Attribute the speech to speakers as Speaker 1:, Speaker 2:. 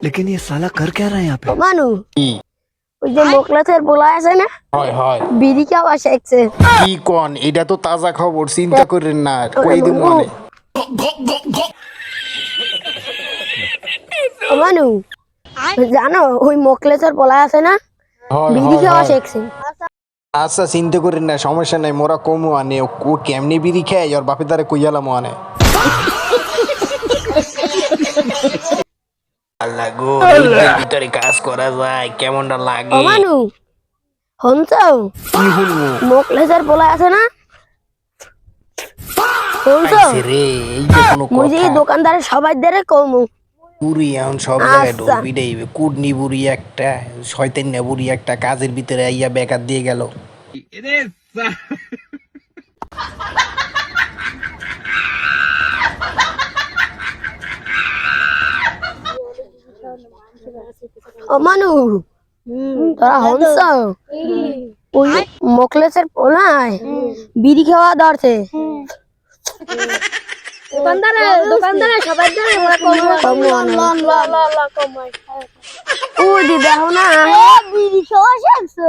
Speaker 1: लेकिन ये साला कर क्या रहा है यहाँ पे?
Speaker 2: মানু
Speaker 3: কি
Speaker 2: ওই যে মোকলেসের পোলা আছে না
Speaker 3: হয় হয়
Speaker 2: বিড়ি খাওয়া শিখছে
Speaker 3: কি কোন এটা তো তাজা খবর চিন্তা করেন না কই দিম মনে
Speaker 2: মানু জানো ওই মোকলেসের পোলা আছে না
Speaker 3: হয়
Speaker 2: বিড়ি
Speaker 3: হয়
Speaker 2: খাওয়া
Speaker 3: হয়।
Speaker 2: শিখছে
Speaker 3: আচ্ছা চিন্তা করেন না সমস্যা নাই মোরা কমু আনে ও কেমনি বিড়ি খায় আর বাপে তারে কইয়ালাম আনে আল্লাহ গো এর ভিতরে কাজ করা যায় কেমনটা লাগে
Speaker 2: মানু শুনছ
Speaker 3: কি শুনবো
Speaker 2: মোকলেসের পোলা আছে না শুনছ
Speaker 3: আইছে রে এই যে কোনো
Speaker 2: মুই যে
Speaker 3: কথা
Speaker 2: দোকানদারের সবাই দেরে কমু
Speaker 3: বুড়ি এখন সব জায়গায়
Speaker 2: আচ্ছা।
Speaker 3: ঢোলবি দেইবে কুডনি বুড়ি একটা শয়তান্না বুড়ি একটা কাজের ভিতরে আইয়া বেকার দিয়ে গেল
Speaker 2: মানু তোরা শুনছ ওই মোকলেসের পোলায় বিড়ি খাওয়া ধরছে দোকানদারে সবাই দেরে কমু ওই দি দেখো না বিড়ি খাওয়া শিখছে